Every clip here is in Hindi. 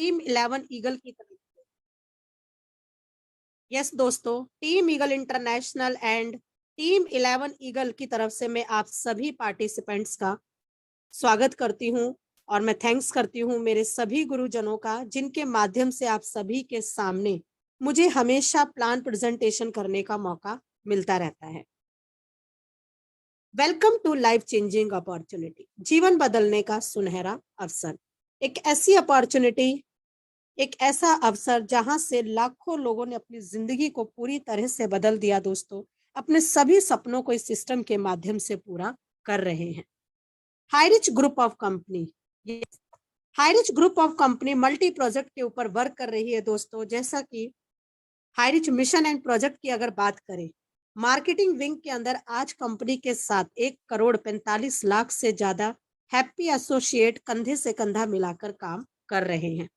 टीम 11 ईगल की तरफ से। यस दोस्तों, team Eagle international and team 11 eagle की तरफ से मैं आप सभी पार्टिसिपेंट्स का स्वागत करती हूँ और मैं थैंक्स करती हूँ मेरे सभी गुरुजनों का, जिनके माध्यम से आप सभी के सामने मुझे हमेशा प्लान प्रेजेंटेशन करने का मौका मिलता रहता है। Welcome to life changing opportunity, जीवन बदलने का सुनहरा अवसर। एक ऐसी अपॉर्चुनिटी, एक ऐसा अवसर जहां से लाखों लोगों ने अपनी जिंदगी को पूरी तरह से बदल दिया दोस्तों, अपने सभी सपनों को इस सिस्टम के माध्यम से पूरा कर रहे हैं। Highrich group of company, Highrich group of company multi project के ऊपर वर्क कर रही है दोस्तों। जैसा कि हाईरिच मिशन एंड प्रोजेक्ट की अगर बात करें, मार्केटिंग विंग के अंदर आज कंपनी के साथ 1,45,00,000 से ज्यादा हैप्पी एसोसिएट कंधे से कंधा मिलाकर काम कर रहे हैं।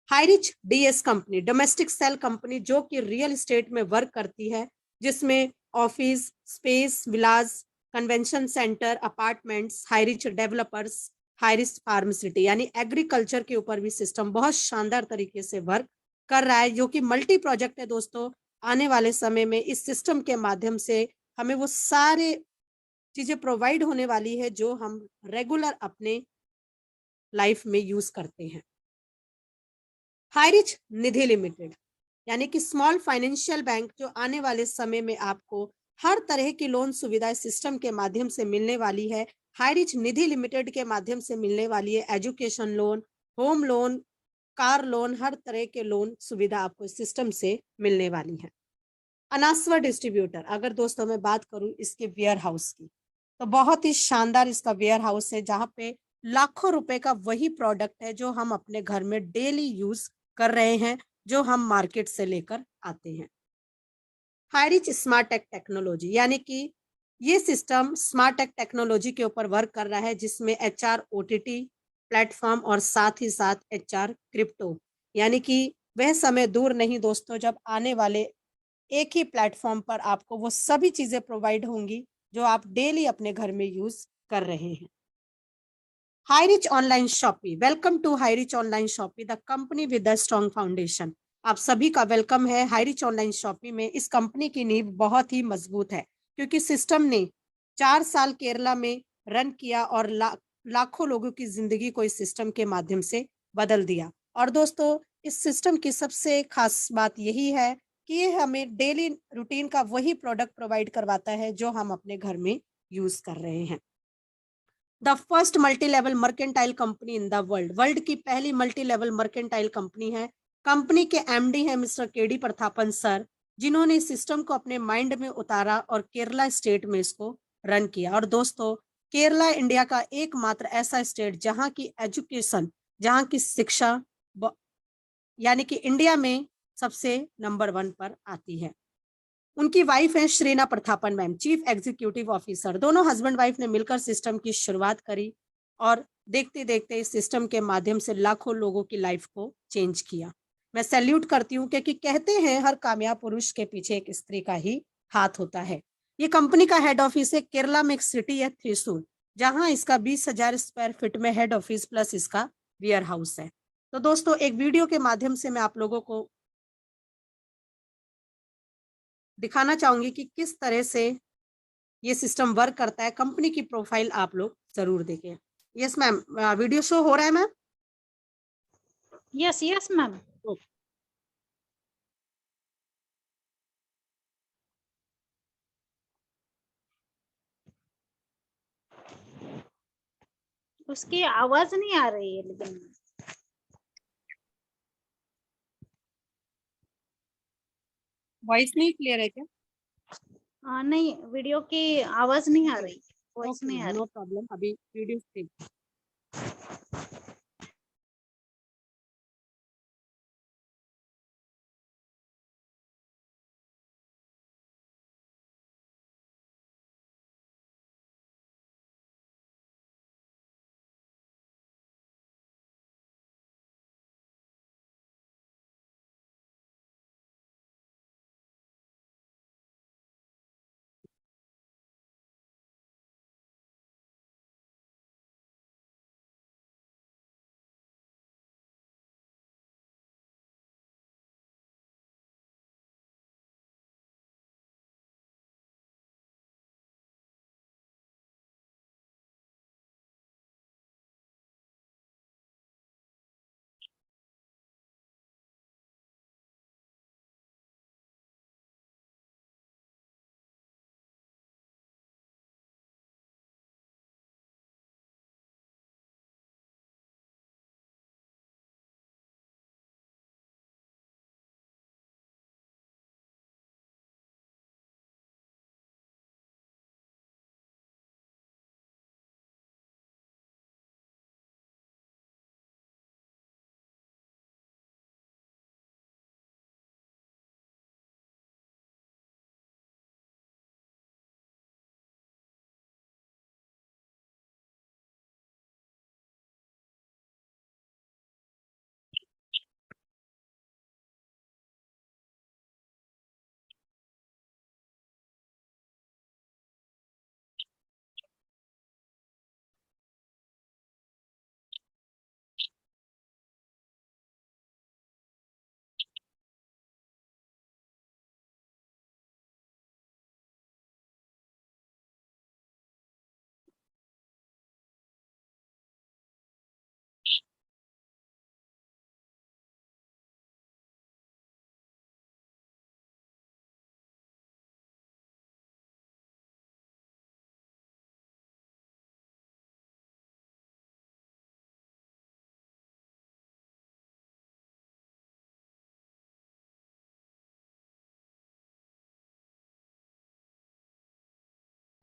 Hirich DS company domestic sale company जो कि रियल एस्टेट में वर्क करती है, जिसमें office space, villas, convention centre, apartments, Hirich developers, Hirich farm city यानी एग्रीकल्चर के ऊपर भी सिस्टम बहुत शानदार तरीके से वर्क कर रहा है, जो कि मल्टी प्रोजेक्ट है दोस्तों। आने वाले समय में इस सिस्टम के माध्यम से हमें वो सारे चीजें प्रोवाइड होने वाली है जो हम रेगुलर अपने लाइफ में यूज करते हैं। हाईरिच निधि लिमिटेड यानी कि स्मॉल फाइनेंशियल बैंक, जो आने वाले समय में आपको हर तरह की लोन सुविधा सिस्टम के माध्यम से मिलने वाली है। हाईरिच निधि लिमिटेड के माध्यम से मिलने वाली है education loan, home loan, car loan, हर तरह के लोन सुविधा आपको सिस्टम से मिलने वाली है। अनासवा डिस्ट्रीब्यूटर, अगर दोस्तों मैं बात करूं इसके वेयर हाउस की, तो बहुत ही शानदार इसका वेयर हाउस है, जहां पे लाखों रुपए का वही प्रोडक्ट है जो हम अपने घर में डेली यूज कर रहे हैं, जो हम मार्केट से लेकर आते हैं। हाईरिच स्मार्ट टेक टेक्नोलॉजी यानी कि ये सिस्टम स्मार्ट टेक टेक्नोलॉजी के ऊपर वर्क कर रहा है, जिसमें एचआर ओटीटी प्लेटफॉर्म और साथ ही साथ एचआर क्रिप्टो, यानी कि वह समय दूर नहीं दोस्तों जब आने वाले एक ही प्लेटफॉर्म पर आपको वो सभी चीजें प्रोवाइड होंगी जो आप डेली अपने घर में यूज कर रहे हैं। Hirich online shoppe, welcome to Hirich online shoppe, the company with the strong foundation. आप सभी का वेलकम है हाईरिच ऑनलाइन शॉपी में। इस कंपनी की नींव बहुत ही मजबूत है, क्योंकि सिस्टम ने 4 साल केरला में रन किया और लाखों लोगों की जिंदगी को इस सिस्टम के माध्यम से बदल दिया। और दोस्तों, इस सिस्टम की सबसे खास बात यही है कि ये हमें डेली रूटीन का वही प्रोडक्ट प्रोवाइड करवाता है जो हम अपने घर में यूज कर रहे हैं। The first multi level mercantile company in the world, world की पहली मल्टी लेवल मर्केंटाइल कंपनी है। कंपनी के एमडी हैं मिस्टर केडी प्रतापन सर, जिन्होंने इस सिस्टम को अपने माइंड में उतारा और केरला स्टेट में इसको रन किया। और दोस्तों, केरला इंडिया का एकमात्र ऐसा स्टेट जहां की एजुकेशन, जहां की शिक्षा यानी कि इंडिया में सबसे नंबर 1 पर आती है। उनकी वाइफ है Shreena Prathapan ma'am, chief executive officer. दोनों हस्बैंड वाइफ ने मिलकर सिस्टम की शुरुआत करी और देखते देखते इस सिस्टम के माध्यम से लाखों लोगों की लाइफ को चेंज किया। मैं सैल्यूट करती हूँ, क्योंकि कहते हैं हर कामयाब पुरुष के पीछे एक स्त्री का ही हाथ होता है। ये कंपनी का हेड ऑफिस है केरला में, एक सिटी है थ्रिसूर, जहां इसका 20,000 स्क्वायर फीट में हेड ऑफिस प्लस इसका वेयर हाउस है। तो दोस्तों, एक वीडियो के माध्यम से मैं आप लोगों को दिखाना चाहूंगी कि किस तरह से ये सिस्टम वर्क करता है। कंपनी की प्रोफाइल आप लोग जरूर देखें। यस मैम, वीडियो शो हो रहा है मैम? Yes yes ma'am. उसकी आवाज नहीं आ रही है लेकिन। वॉइस नहीं क्लियर है क्या? नहीं, वीडियो की आवाज नहीं आ रही, वॉइस ओके नहीं आ मैम, रही। नो प्रॉब्लम, अभी वीडियो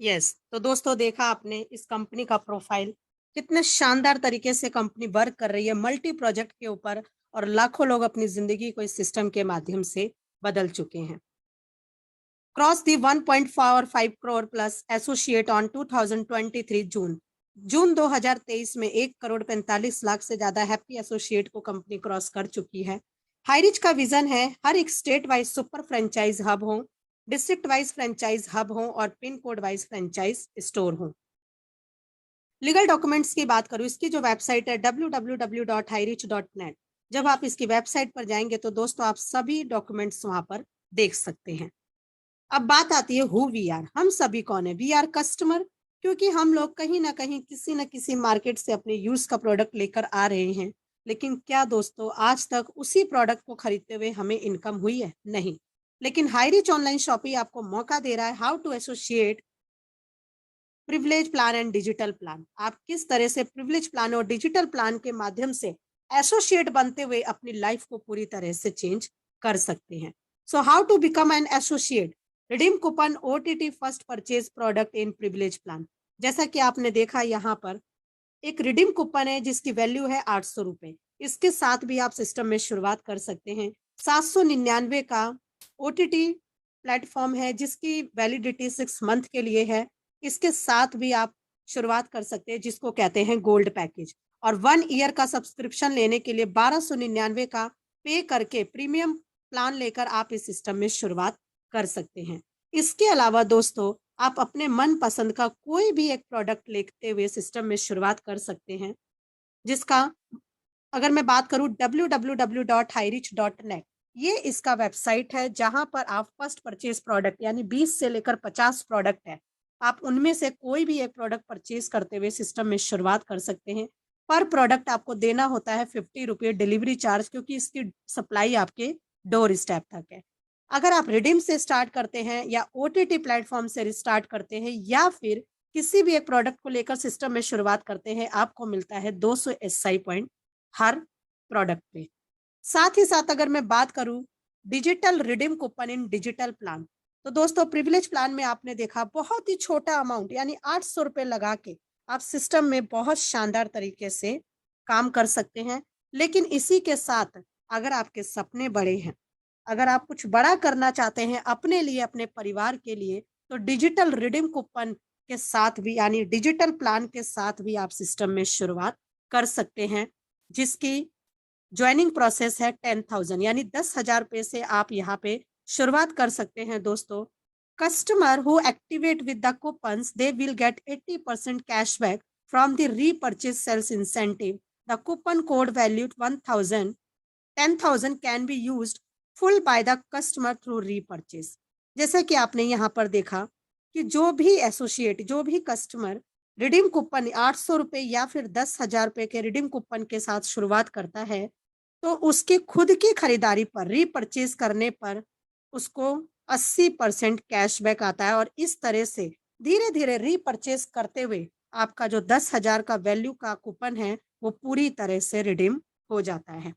यस, तो दोस्तों देखा आपने इस कंपनी का प्रोफाइल, कितने शानदार तरीके से कंपनी वर्क कर रही है मल्टी प्रोजेक्ट के ऊपर, और लाखों लोग अपनी जिंदगी को इस सिस्टम के माध्यम से बदल चुके हैं। Cross the 1.45 crore plus associate on 2023 जून 2023 में 1 करोड़ 45 लाख से ज्यादा हैप्पी एसोसिएट को कंपनी क्रॉस कर चुकी है। हाईरिच का विजन है हर एक state wise super franchise hub हो, डिस्ट्रिक्ट वाइज फ्रेंचाइज हब हो और pin code wise franchise store हो। लीगल डॉक्यूमेंट्स की बात करूं, इसकी जो वेबसाइट है www.hirich.net, जब आप इसकी वेबसाइट पर जाएंगे तो दोस्तों आप सभी डॉक्यूमेंट्स वहां पर देख सकते हैं। अब बात आती है हु वी आर, हम सभी कौन है? वी आर कस्टमर, क्योंकि हम लोग कहीं ना कहीं किसी न किसी मार्केट से अपने यूज का प्रोडक्ट लेकर आ रहे हैं। लेकिन क्या दोस्तों आज तक उसी प्रोडक्ट को खरीदते हुए हमें इनकम हुई है? नहीं। लेकिन हाईरिच ऑनलाइन शॉपिंग आपको मौका दे रहा है how to associate privilege plan and digital plan. आप किस तरह से प्रिविलेज प्लान और डिजिटल प्लान के माध्यम से एसोसिएट बनते हुए अपनी लाइफ को पूरी तरह से चेंज कर सकते हैं। So how to become an associate, redeem coupon OTT first purchase product in privilege plan. जैसा कि आपने देखा यहाँ पर एक रिडीम कूपन है जिसकी वैल्यू है 800 रुपए। इसके साथ भी आप सिस्टम में शुरुआत कर सकते हैं। 799 का ओटीटी प्लेटफॉर्म है जिसकी वैलिडिटी 6 मंथ के लिए है। इसके साथ भी आप शुरुआत कर सकते हैं जिसको कहते हैं गोल्ड पैकेज, और 1 ईयर का सब्सक्रिप्शन लेने के लिए 1299 का पे करके प्रीमियम प्लान लेकर आप इस सिस्टम में शुरुआत कर सकते हैं। इसके अलावा दोस्तों आप अपने मन पसंद का कोई भी एक प्रोडक्ट लेते हुए सिस्टम में शुरुआत कर सकते हैं, जिसका अगर मैं बात करूं www.hirich.net, ये इसका वेबसाइट है जहां पर आप फर्स्ट परचेज प्रोडक्ट यानी 20 से लेकर 50 प्रोडक्ट है, आप उनमें से कोई भी एक प्रोडक्ट परचेज करते हुए सिस्टम में शुरुआत कर सकते हैं। पर प्रोडक्ट आपको देना होता है 50 रुपये डिलीवरी चार्ज, क्योंकि इसकी सप्लाई आपके डोर स्टेप तक है। अगर आप रिडीम से स्टार्ट करते हैं या ओटीटी प्लेटफॉर्म से स्टार्ट करते हैं या फिर किसी भी एक प्रोडक्ट को लेकर सिस्टम में शुरुआत करते हैं, आपको मिलता है 200 एसआई पॉइंट हर प्रोडक्ट पे। साथ ही साथ अगर मैं बात करूं डिजिटल रिडीम कूपन इन डिजिटल प्लान, तो दोस्तों प्रिविलेज प्लान में आपने देखा बहुत ही छोटा अमाउंट यानी 800 रुपए लगा के आप सिस्टम में बहुत शानदार तरीके से काम कर सकते हैं। लेकिन इसी के साथ अगर आपके सपने बड़े हैं, अगर आप कुछ बड़ा करना चाहते हैं अपने लिए अपने परिवार के लिए, तो डिजिटल रिडीम कूपन के साथ भी यानी डिजिटल प्लान के साथ भी आप सिस्टम में शुरुआत कर सकते हैं, जिसकी ज्वाइनिंग प्रोसेस है 10,000 यानी 10,000 रुपए से आप यहाँ पे शुरुआत कर सकते हैं। दोस्तों customer who activate with the coupons they will get 80% cashback from the repurchase sales incentive. The coupon code valued 10,000 can be used full by the customer through repurchase. जैसे कि आपने यहाँ पर देखा कि जो भी एसोसिएट, जो भी कस्टमर रिडीम कूपन 800 रुपए या फिर 10,000 रुपए के रिडीम कूपन के साथ शुरुआत करता है, तो उसकी खुद की खरीदारी पर रीपर्चेज करने पर उसको 80% कैशबैक आता है, और इस तरह से धीरे धीरे रीपर्चेज करते हुए आपका जो 10,000 का वैल्यू का कूपन है वो पूरी तरह से रिडीम हो जाता है।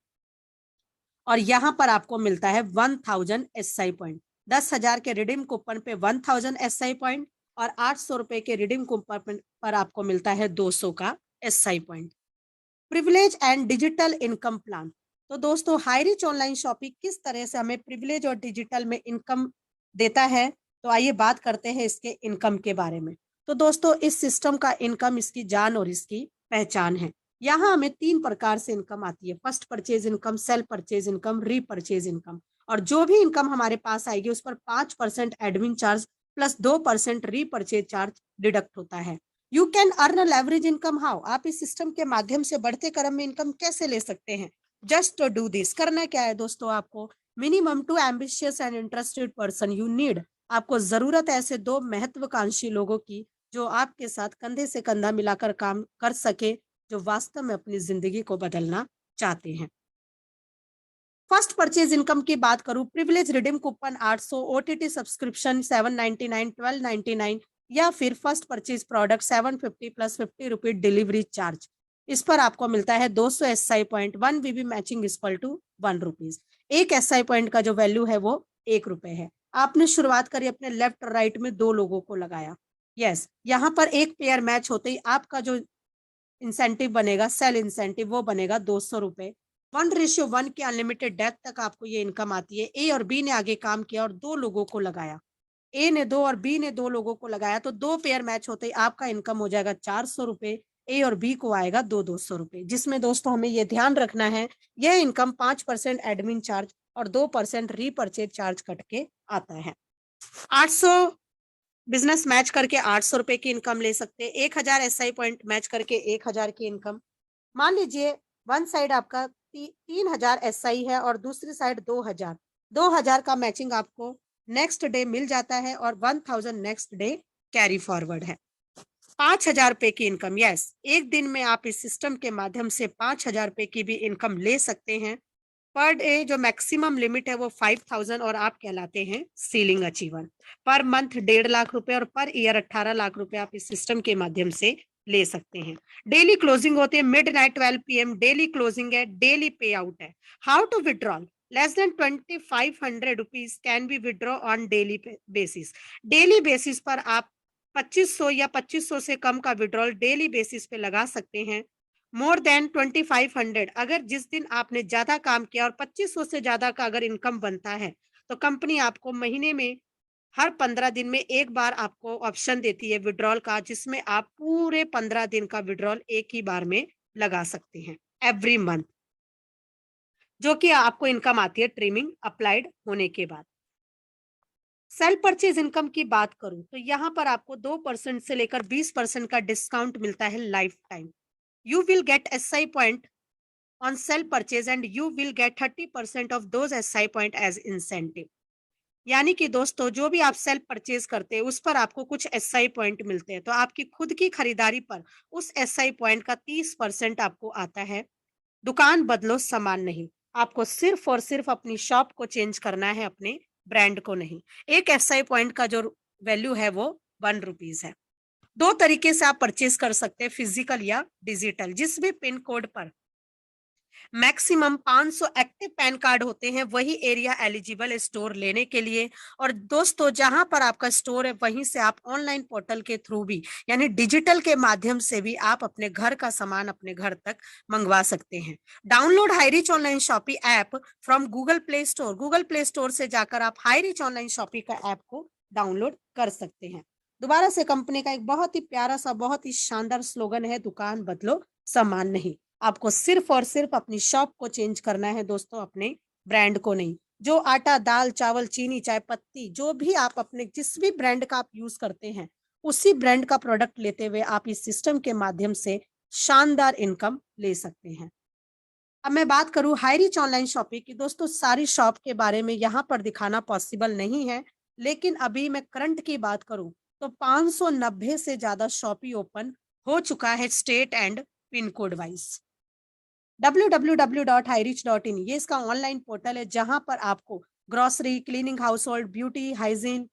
और यहाँ पर आपको मिलता है 1000 एसआई पॉइंट। 10,000 के रिडीम कूपन पे 1000 एसआई पॉइंट और 800 रुपए के रिडीम कूपन पर आपको मिलता है 200 का SI point. Privilege and digital income plan, तो दोस्तों हाईरिच ऑनलाइन शॉपिंग किस तरह से हमें प्रिविलेज और डिजिटल में इनकम देता है, तो आइए बात करते हैं इसके इनकम के बारे में। तो दोस्तों इस सिस्टम का इनकम इसकी जान और इसकी पहचान है। यहाँ हमें 3 प्रकार से इनकम आती है, first purchase income, cell purchase income, repurchase income. और जो भी इनकम हमारे पास आएगी उस पर 5% admin charge plus 2% repurchase charge deduct होता है। You can earn leverage income how, आप इस सिस्टम के माध्यम से बढ़ते क्रम में इनकम कैसे ले सकते हैं? जस्ट टू डू दिस, करना क्या है दोस्तों, आपको minimum 2 ambitious and interested person you need. आपको जरूरत है ऐसे 2 महत्वाकांक्षी लोगों की जो आपके साथ कंधे से कंधा मिलाकर काम कर सके, जो वास्तव में अपनी जिंदगी को बदलना चाहते हैं। फर्स्ट परचेज इनकम की बात करूं, privilege redeem coupon 800, OTT subscription 799, 1299 या फिर फर्स्ट परचेज प्रोडक्ट 750 प्लस 50 रुपए डिलीवरी चार्ज। इस पर आपको मिलता है 200 SI point, 1 VB matching equal to 1 rupees. एक एसआई पॉइंट का जो वैल्यू है वो 1 रुपए है। आपने शुरुआत करी अपने लेफ्ट और राइट में 2 लोगों को लगाया, यस, यहाँ पर एक पेयर मैच होते ही आपका जो इंसेंटिव बनेगा, सेल इंसेंटिव, वो बनेगा 200 रुपए। 1:1 के अनलिमिटेड डेथ तक आपको ये इनकम आती है। ए और बी ने आगे काम किया और 2 लोगों को लगाया। ए ने 2 और बी ने 2 लोगों को लगाया, तो 2 पेयर मैच होते ही आपका इनकम हो जाएगा 400 रुपए। ए और बी को आएगा 200 रुपए, जिसमें दोस्तों हमें ये ध्यान रखना है, यह इनकम 5% एडमिन चार्ज और 2% रीपर्चेज चार्ज कट के आता है। 800 बिजनेस मैच करके 800 रुपए की इनकम ले सकते हैं। 1000 एसआई पॉइंट मैच करके 1000 की इनकम। मान लीजिए वन साइड आपका 3000 एसआई है और दूसरी साइड 2000। 2000 का मैचिंग आपको नेक्स्ट डे मिल जाता है और 1000 नेक्स्ट डे कैरी फॉरवर्ड है। 5000 रुपए की इनकम, यस, एक दिन में आप इस सिस्टम के माध्यम से 5000 रुपए की भी इनकम ले सकते हैं। पर डे जो मैक्सिमम लिमिट है वो 5000 और आप कहलाते हैं ceiling achiever. Per month 1.5 lakh रुपए और पर ईयर 18 लाख रुपए आप इस सिस्टम के माध्यम से ले सकते हैं। डेली क्लोजिंग होती है मिडनाइट 12 PM, डेली क्लोजिंग है, डेली पे आउट है। How to withdrawal? Less than 2500 rupees can be withdraw on daily basis. Daily basis पर आप 2500 या 2500 से कम का विड्रॉल डेली बेसिस पे लगा सकते हैं। मोर देन 2500, अगर जिस दिन आपने ज्यादा काम किया और 2500 से ज्यादा का अगर इनकम बनता है, तो कंपनी आपको महीने में हर 15 दिन में एक बार आपको ऑप्शन देती है विड्रॉल का, जिसमें आप पूरे 15 दिन का विड्रॉल एक ही बार में लगा सकते हैं एवरी मंथ, जो कि आपको इनकम आती है ट्रिमिंग अप्लाइड होने के बाद। सेल्फ परचेज इनकम की बात करूं तो यहाँ पर आपको 2% से लेकर 20% का डिस्काउंट मिलता है life time. You will get SI point on sell purchase and you will get 30% of those SI point as incentive। यानी कि दोस्तों जो भी आप सेल्फ परचेज करते हैं उस पर आपको कुछ SI पॉइंट मिलते हैं, तो आपकी खुद की खरीदारी पर उस SI पॉइंट का 30% आपको आता है। दुकान बदलो सामान नहीं, आपको सिर्फ और सिर्फ अपनी शॉप को चेंज करना है, अपने ब्रांड को नहीं। एक SI पॉइंट का जो वैल्यू है वो 1 रुपीज है। 2 तरीके से आप परचेज कर सकते हैं, फिजिकल या डिजिटल। जिस भी पिन कोड पर मैक्सिमम 500 एक्टिव पैन कार्ड होते हैं वही एरिया एलिजिबल स्टोर लेने के लिए। और दोस्तों जहां पर आपका स्टोर है वहीं से आप ऑनलाइन पोर्टल के थ्रू भी, यानी डिजिटल के माध्यम से भी आप अपने घर का सामान अपने घर तक मंगवा सकते हैं। Download Hirich online shoppe app from Google Play Store. Google Play Store से जाकर आप हाईरिच ऑनलाइन शॉपी का ऐप को डाउनलोड कर सकते हैं। दोबारा से कंपनी का एक बहुत ही प्यारा सा, बहुत ही शानदार स्लोगन है, दुकान बदलो सामान नहीं। आपको सिर्फ और सिर्फ अपनी शॉप को चेंज करना है दोस्तों, अपने ब्रांड को नहीं। जो आटा, दाल, चावल, चीनी, चाय पत्ती, जो भी आप अपने जिस भी ब्रांड का आप यूज करते हैं उसी ब्रांड का प्रोडक्ट लेते हुए आप इस सिस्टम के माध्यम से शानदार इनकम ले सकते हैं। अब मैं बात करूं हाईरिच ऑनलाइन शॉपिंग की, दोस्तों सारी शॉप के बारे में यहाँ पर दिखाना पॉसिबल नहीं है, लेकिन अभी मैं करंट की बात करूं तो 590 से ज्यादा शॉपी ओपन हो चुका है state and pin code wise. www.hirich.in ये इसका ऑनलाइन पोर्टल है, जहां पर आपको grocery, cleaning, household, beauty, hygiene,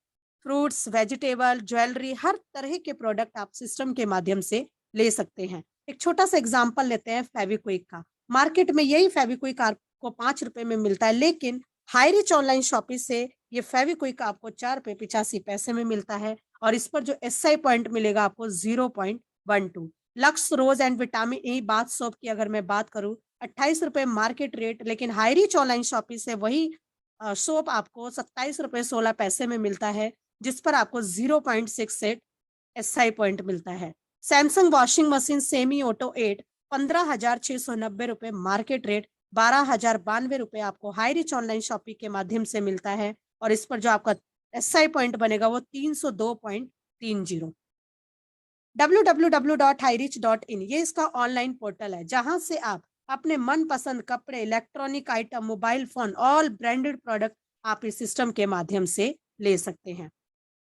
fruits, vegetable, jewellery, हर तरह के प्रोडक्ट आप सिस्टम के माध्यम से ले सकते हैं। एक छोटा सा एग्जांपल लेते हैं फेविक्विक का। मार्केट में यही फेविक्विक आपको 5 रुपए में मिलता है, लेकिन हाईरिच ऑनलाइन शॉपिंग से ये फेविक्विक आपको 4 रुपए 85 पैसे में मिलता है और इस पर जो SI पॉइंट मिलेगा आपको 0.12। Lux rose and vitamin E bath soap की अगर मैं बात करूं 28 रुपए मार्केट रेट, लेकिन हाईरिच ऑनलाइन शॉपिंग से वही सोप आपको 27 रुपए 16 पैसे में मिलता है, जिस पर आपको 0.68 SI पॉइंट मिलता है। Samsung washing machine semi auto 8 15,690 रुपए मार्केट रेट, 12,092 रुपए आपको हाईरिच ऑनलाइन शॉपिंग के माध्यम से मिलता है और इस पर जो आपका SI पॉइंट बनेगा वो 302.30। www.hirich.in ये इसका ऑनलाइन पोर्टल है, जहां से आप अपने मनपसंद कपड़े, electronic item, mobile phone, all branded product आप इस सिस्टम के माध्यम से ले सकते हैं।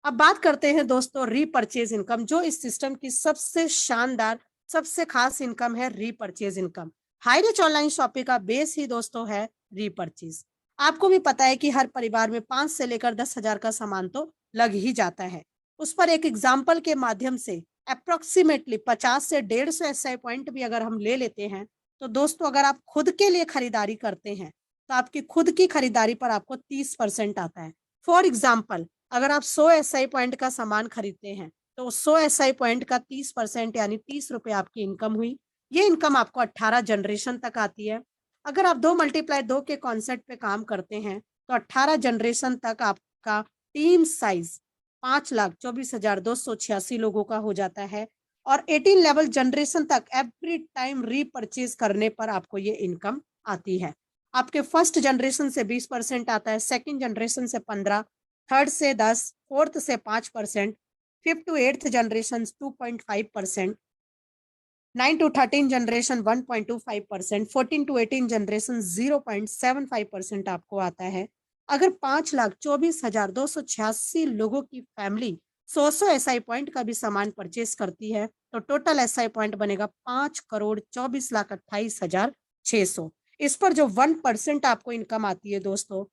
अब बात करते हैं दोस्तों रीपरचेज इनकम, जो इस सिस्टम की सबसे शानदार, सबसे खास इनकम है repurchase income. Highrich online shopping का बेस ही दोस्तों है रीपरचेज। आपको भी पता है कि हर परिवार में 5 से लेकर 10,000 का सामान तो लग ही जाता है। उस पर एक एग्जाम्पल के माध्यम से अप्रोक्सीमेटली 50 से 150 SI पॉइंट भी अगर हम ले लेते हैं, तो दोस्तों अगर आप खुद के लिए खरीदारी करते हैं तो आपकी खुद की खरीदारी पर आपको 30% आता है। फॉर एग्जाम्पल अगर आप 100 SI पॉइंट का सामान खरीदते हैं तो 100 SI पॉइंट का 30% यानी 30 रुपए आपकी इनकम हुई। ये इनकम आपको 18 जनरेशन तक आती है। अगर आप 2 × 2 के कॉन्सेप्ट पे काम करते हैं तो 18 जनरेशन तक आपका टीम साइज 5,24,286 लोगों का हो जाता है। और 18 लेवल जनरेशन तक एवरी टाइम रीपरचेज करने पर आपको ये इनकम आती है। आपके फर्स्ट जनरेशन से 20% आता है, सेकंड जनरेशन से 15, थर्ड से 10, फोर्थ से 5%, 5th to 8th generation 2.5%, 9 to 13 generation 1.25%, 14 to 18 generation 0.75% आपको आता है। अगर 5,24,286 लोगों की फैमिली 100 SI पॉइंट का भी सामान परचेज करती है तो टोटल SI पॉइंट बनेगा 5,24,28,600। इस पर जो 1% आपको इनकम आती है दोस्तों,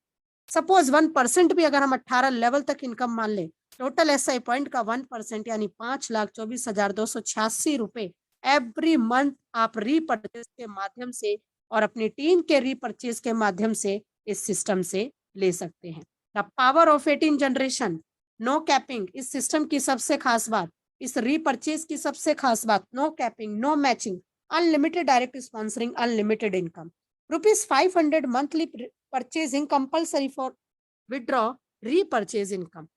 सपोज 1% भी अगर हम 18 लेवल तक इनकम मान ले, टोटल SI पॉइंट का 1% यानी 5,24,286 रुपए एवरी मंथ आप रीपरचेज के माध्यम से और अपनी टीम के रीपरचेज के माध्यम से इस सिस्टम से ले सकते हैं। The power of 18 generation, no capping. इस सिस्टम की सबसे खास बात, इस रीपरचेज की सबसे खास बात, no capping, no matching, unlimited direct sponsoring, unlimited income. ₹500 monthly purchasing compulsory for withdraw repurchase income।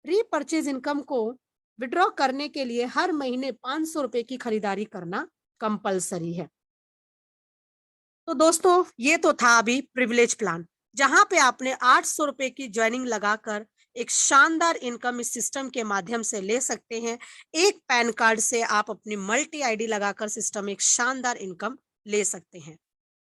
Repurchase income को विड्रॉ करने के लिए हर महीने 500 रुपए की खरीदारी करना कंपलसरी है। तो दोस्तों ये तो था अभी प्रिविलेज प्लान, जहां पे आपने 800 रुपए की ज्वाइनिंग लगाकर एक शानदार इनकम इस सिस्टम के माध्यम से ले सकते हैं। एक पैन कार्ड से आप अपनी मल्टी आईडी लगाकर सिस्टम एक शानदार इनकम ले सकते हैं।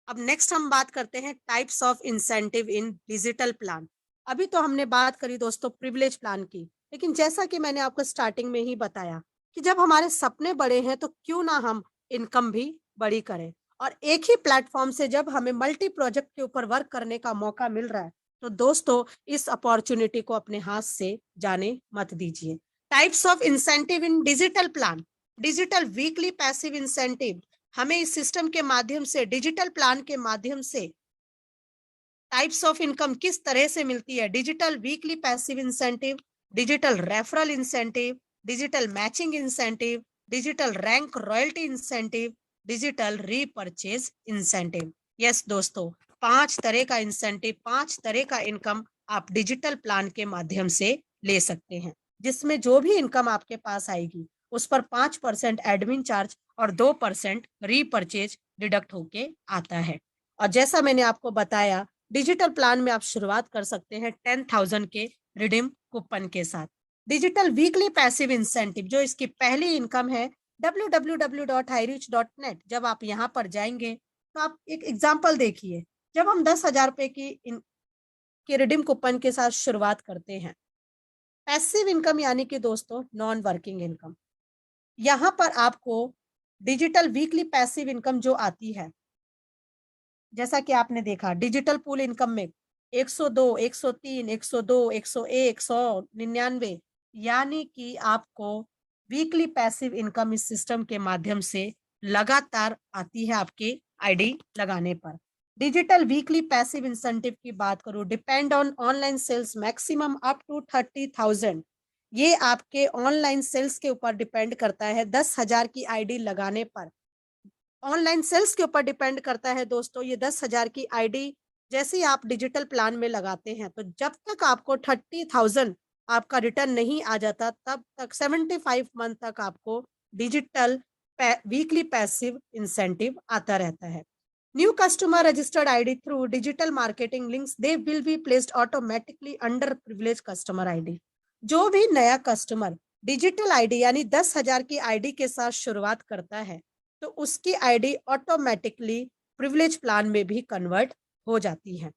अब नेक्स्ट हम बात करते हैं types of incentive in digital plan. अभी तो हमने बात करी दोस्तों प्रिविलेज प्लान की, लेकिन जैसा कि मैंने आपको स्टार्टिंग में ही बताया कि जब हमारे सपने बड़े हैं तो क्यों ना हम इनकम भी बड़ी करें। और एक ही प्लेटफॉर्म से जब हमें मल्टी प्रोजेक्ट के ऊपर वर्क करने का मौका मिल रहा है तो दोस्तों इस अपॉर्चुनिटी को अपने हाथ से जाने मत दीजिए। Types of incentive in digital plan. Digital weekly passive incentive, हमें इस सिस्टम के माध्यम से, डिजिटल प्लान के माध्यम से टाइप्स ऑफ इनकम किस तरह से मिलती है। Digital weekly passive incentive, digital referral incentive, digital matching incentive, digital rank royalty incentive, digital repurchase incentive. Yes दोस्तों, 5 तरह का इंसेंटिव, 5 तरह का इनकम आप डिजिटल प्लान के माध्यम से ले सकते हैं, जिसमें जो भी इनकम आपके पास आएगी उस पर 5% एडमिन चार्ज और 2% रीपरचेज डिडक्ट होके आता है। और जैसा मैंने आपको बताया डिजिटल प्लान में आप शुरुआत कर सकते हैं 10,000 के रिडीम कूपन के साथ। डिजिटल वीकली पैसिव इंसेंटिव, जो इसकी पहली इनकम है, www.hireach.net। जब आप यहाँ पर जाएंगे तो आप एक एग्जाम्पल देखिए, जब हम 10,000 रुपए की रिडीम कूपन के साथ शुरुआत करते हैं, पैसिव इनकम यानी कि दोस्तों नॉन वर्किंग इनकम, यहाँ पर आपको डिजिटल वीकली पैसिव इनकम जो आती है, जैसा कि आपने देखा डिजिटल पूल इनकम में 102, 103, 102, 101, 199, यानी कि आपको वीकली पैसिव इनकम इस सिस्टम के माध्यम से लगातार आती है आपके आईडी लगाने पर। डिजिटल वीकली पैसिव इंसेंटिव की बात करूं, depend on online sales maximum up to 30,000। ये आपके ऑनलाइन सेल्स के ऊपर डिपेंड करता है। 10,000 की आईडी लगाने पर ऑनलाइन सेल्स के ऊपर डिपेंड करता है दोस्तों। ये 10,000 की आईडी जैसे ही आप डिजिटल प्लान में लगाते हैं तो जब तक आपको 30,000 आपका रिटर्न नहीं आ जाता तब तक 75 मंथ तक आपको डिजिटल वीकली पैसिव इंसेंटिव आता रहता है। New customer registered ID through digital marketing links, they will be placed automatically under privilege customer ID. जो भी नया कस्टमर डिजिटल आईडी यानी 10,000 की आईडी के साथ शुरुआत करता है तो उसकी आईडी ऑटोमेटिकली प्रिविलेज प्लान में भी कन्वर्ट हो जाती है।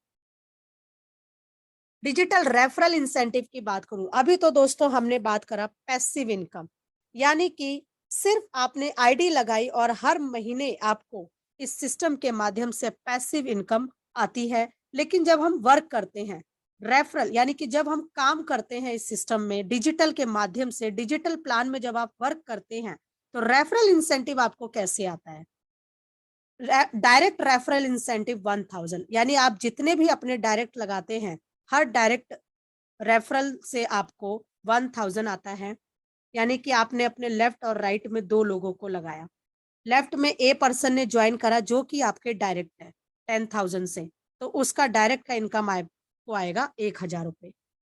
डिजिटल रेफरल इंसेंटिव की बात करूं, अभी तो दोस्तों हमने बात करा पैसिव इनकम, यानी कि सिर्फ आपने आईडी लगाई और हर महीने आपको इस सिस्टम के माध्यम से पैसिव इनकम आती है। लेकिन जब हम वर्क करते हैं रेफरल, यानी कि जब हम काम करते हैं इस सिस्टम में डिजिटल के माध्यम से, डिजिटल प्लान में जब आप वर्क करते हैं तो रेफरल इंसेंटिव आपको कैसे आता है। डायरेक्ट रेफरल इंसेंटिव 1,000, यानी आप जितने भी अपने डायरेक्ट लगाते हैं हर डायरेक्ट रेफरल से आपको 1,000 आता है। यानी कि आपने अपने लेफ्ट और राइट में 2 लोगों को लगाया। लेफ्ट में ए पर्सन ने ज्वाइन करा जो कि आपके डायरेक्ट है 10,000 से, तो उसका डायरेक्ट का इनकम आपको आएगा 1,000 रुपए।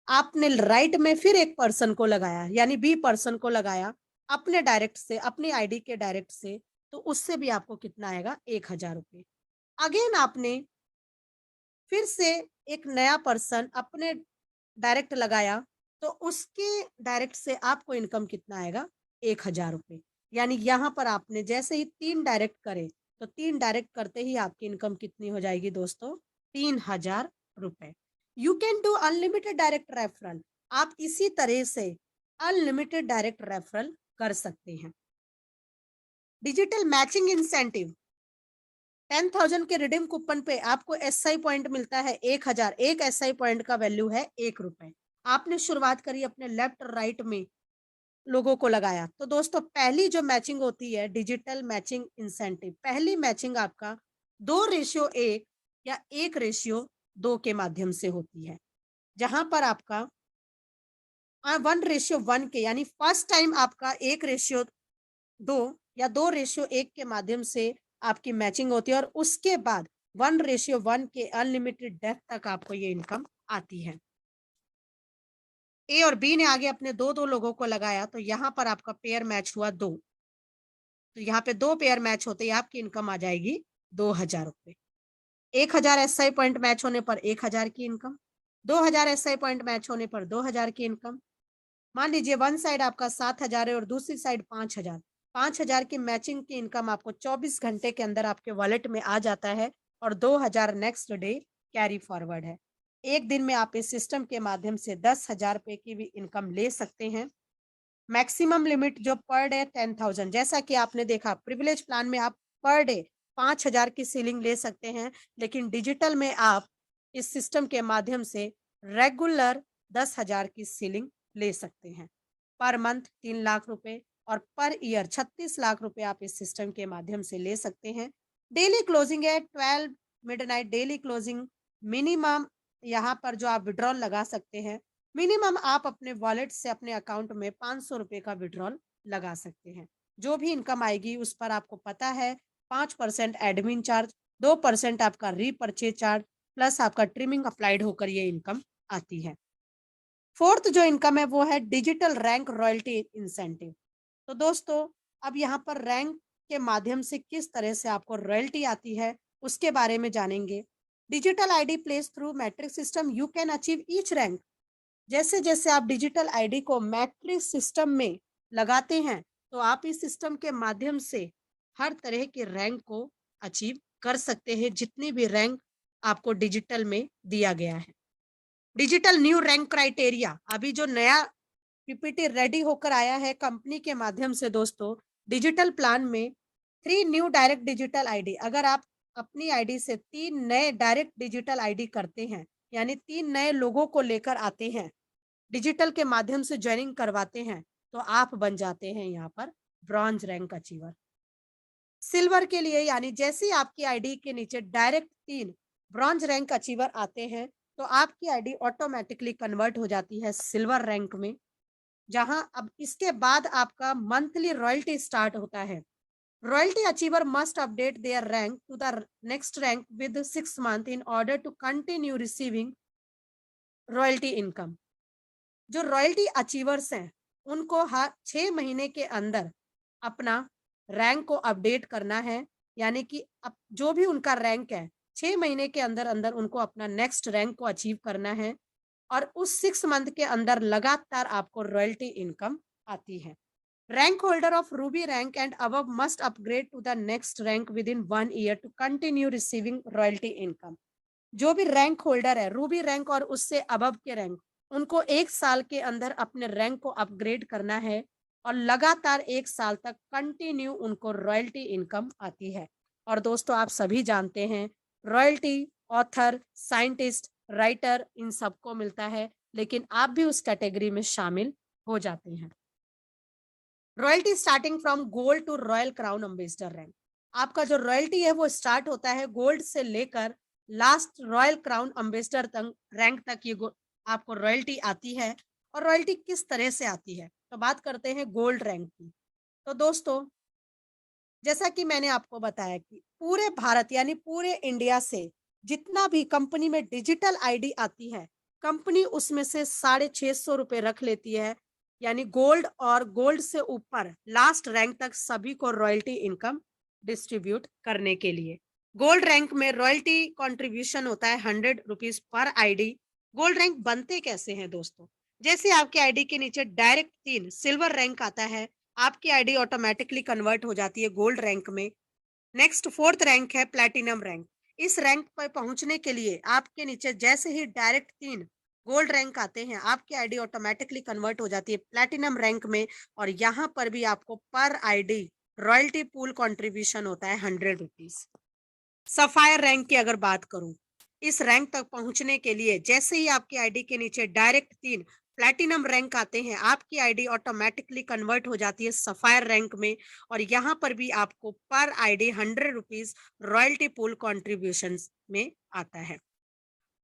आपने राइट में फिर एक पर्सन को लगाया, यानी बी पर्सन को लगाया अपने डायरेक्ट से, अपनी आईडी के डायरेक्ट से, तो उससे भी आपको कितना आएगा 1,000 रुपए। अगेन आपने फिर से एक नया पर्सन अपने डायरेक्ट लगाया, तो उसके डायरेक्ट से आपको इनकम कितना आएगा 1,000 रुपए। यानी यहाँ पर आपने जैसे ही 3 डायरेक्ट करे, तो 3 डायरेक्ट करते ही आपकी इनकम कितनी हो जाएगी दोस्तों, 3,000 रुपए। You can do unlimited direct referral. आप इसी तरह से अनलिमिटेड डायरेक्ट रेफरल कर सकते हैं। डिजिटल मैचिंग इंसेंटिव 10,000 के रिडीम कूपन पे आपको एसआई पॉइंट मिलता है 1,000। एक एसआई पॉइंट का वैल्यू है 1 रुपए। आपने शुरुआत करी अपने लेफ्ट राइट में लोगों को लगाया, तो दोस्तों पहली जो मैचिंग होती है डिजिटल मैचिंग इंसेंटिव, पहली मैचिंग आपका 2:1 या 1:2 के माध्यम से होती है, जहां पर आपका 1:1 के, यानी फर्स्ट टाइम आपका 1:2 या 2:1 के माध्यम से आपकी मैचिंग होती है, और उसके बाद 1:1 के अनलिमिटेड डेथ तक आपको ये इनकम आती है। ए और बी ने आगे अपने 2-2 लोगों को लगाया, तो यहाँ पर आपका पेयर मैच हुआ 2, तो यहाँ पे 2 पेयर मैच होते ही आपकी इनकम आ जाएगी 2,000 रुपए। 1,000 एसआई पॉइंट मैच होने पर 1,000 की इनकम, 2,000 एसआई पॉइंट मैच होने पर 2,000 की इनकम। मान लीजिए वन साइड आपका 7,000 है और दूसरी साइड 5,000। 5,000 की मैचिंग की इनकम आपको 24 घंटे के अंदर आपके वॉलेट में आ जाता है, और 2,000 नेक्स्ट डे कैरी फॉरवर्ड है। एक दिन में आप इस सिस्टम के माध्यम से 10,000 रुपए की भी इनकम ले सकते हैं। मैक्सिमम लिमिट जो पर डे 10,000, जैसा कि आपने देखा प्रिविलेज प्लान में आप पर डे 5,000 की सीलिंग ले सकते हैं, लेकिन डिजिटल में आप इस सिस्टम के माध्यम से रेगुलर 10,000 की सीलिंग ले सकते हैं। पर मंथ 3 लाख रुपए और पर ईयर 36 लाख रुपए आप इस सिस्टम के माध्यम से ले सकते हैं। डेली क्लोजिंग है 12 मिडनाइट डेली क्लोजिंग। मिनिमम यहाँ पर जो आप विड्रॉल लगा सकते हैं, मिनिमम आप अपने वॉलेट से अपने अकाउंट में 500 रुपए का विड्रॉल लगा सकते हैं। जो भी इनकम आएगी उस पर आपको पता है 5% एडमिन चार्ज, 2% आपका रीपर्चेज चार्ज, प्लस आपका ट्रिमिंग अप्लाइड होकर ये इनकम आती है। फोर्थ जो इनकम है वो है डिजिटल रैंक रॉयल्टी इंसेंटिव। तो दोस्तों अब यहाँ पर रैंक के माध्यम से किस तरह से आपको रॉयल्टी आती है उसके बारे में जानेंगे। Digital ID place through matric system you can achieve each rank. जैसे जैसे आप डिजिटल आईडी को मैट्रिक सिस्टम में लगाते हैं, तो आप इस सिस्टम के माध्यम से हर तरह के रैंक को अचीव कर सकते हैं, जितनी भी रैंक आपको डिजिटल में दिया गया है। डिजिटल न्यू रैंक क्राइटेरिया, अभी जो नया पीपीटी रेडी होकर आया है कंपनी के माध्यम से दोस्तों, डिजिटल प्लान में 3 न्यू डायरेक्ट डिजिटल आईडी, अगर आप अपनी आईडी से 3 नए डायरेक्ट डिजिटल आईडी करते हैं, यानी 3 नए लोगों को लेकर आते हैं, डिजिटल के माध्यम से ज्वाइनिंग करवाते हैं, तो आप बन जाते हैं यहाँ पर ब्रॉन्ज रैंक अचीवर। सिल्वर के लिए, यानी जैसे ही आपकी आईडी के नीचे डायरेक्ट 3 ब्रॉन्ज रैंक अचीवर आते हैं, तो आपकी आईडी ऑटोमेटिकली कन्वर्ट हो जाती है सिल्वर रैंक में, जहां अब इसके बाद आपका मंथली रॉयल्टी स्टार्ट होता है। Royalty achiever must update their rank to the next rank with 6 month in order to continue receiving royalty income. जो रॉयल्टी अचीवर्स हैं उनको हर 6 महीने के अंदर अपना रैंक को अपडेट करना है, यानी कि अब जो भी उनका रैंक है 6 महीने के अंदर अंदर उनको अपना नेक्स्ट रैंक को अचीव करना है, और उस 6 मंथ के अंदर लगातार आपको रॉयल्टी इनकम आती है। Rank holder of ruby rank and above must upgrade to the next rank within 1 year to continue receiving royalty income. जो भी रैंक होल्डर है रूबी रैंक और उससे अबव के रैंक, उनको 1 साल के अंदर अपने रैंक को अपग्रेड करना है, और लगातार 1 साल तक कंटिन्यू उनको रॉयल्टी इनकम आती है। और दोस्तों आप सभी जानते हैं royalty author, scientist, writer in सबको मिलता है, लेकिन आप भी उस कैटेगरी में शामिल हो जाते हैं। Royalty starting from gold to royal crown ambassador rank. आपका जो रॉयल्टी है वो स्टार्ट होता है गोल्ड से लेकर लास्ट रॉयल क्राउन अम्बेसडर तक रैंक तक ये आपको रॉयल्टी आती है। और रॉयल्टी किस तरह से आती है, तो तो बात करते हैं गोल्ड रैंक की। तो दोस्तों, जैसा कि मैंने आपको बताया कि पूरे भारत यानी पूरे इंडिया से जितना भी कंपनी में डिजिटल आईडी आती है, कंपनी उसमें से 650 रुपए रख लेती है, यानी गोल्ड और गोल्ड से ऊपर लास्ट रैंक तक सभी को रॉयल्टी इनकम डिस्ट्रीब्यूट करने के लिए। गोल्ड रैंक में रॉयल्टी कंट्रीब्यूशन होता है 100 rupees per ID. Gold rank बनते कैसे हैं दोस्तों? जैसे आपके आईडी के नीचे डायरेक्ट 3 सिल्वर रैंक आता है, आपकी आईडी ऑटोमेटिकली कन्वर्ट हो जाती है गोल्ड रैंक में। नेक्स्ट 4th रैंक है प्लैटिनम रैंक। इस रैंक पर पहुंचने के लिए आपके नीचे जैसे ही डायरेक्ट 3 गोल्ड रैंक आते हैं, आपकी आईडी ऑटोमेटिकली कन्वर्ट हो जाती है प्लैटिनम रैंक में, और यहाँ पर भी आपको पर आईडी रॉयल्टी पूल कंट्रीब्यूशन होता है 100 रुपीज। सफायर रैंक की अगर बात करूं, इस रैंक तक पहुंचने के लिए जैसे ही आपकी आईडी के नीचे डायरेक्ट 3 प्लैटिनम रैंक आते हैं, आपकी आईडी ऑटोमेटिकली कन्वर्ट हो जाती है सफायर रैंक में, और यहाँ पर भी आपको पर ID 100 rupees royalty pool contribution में आता है।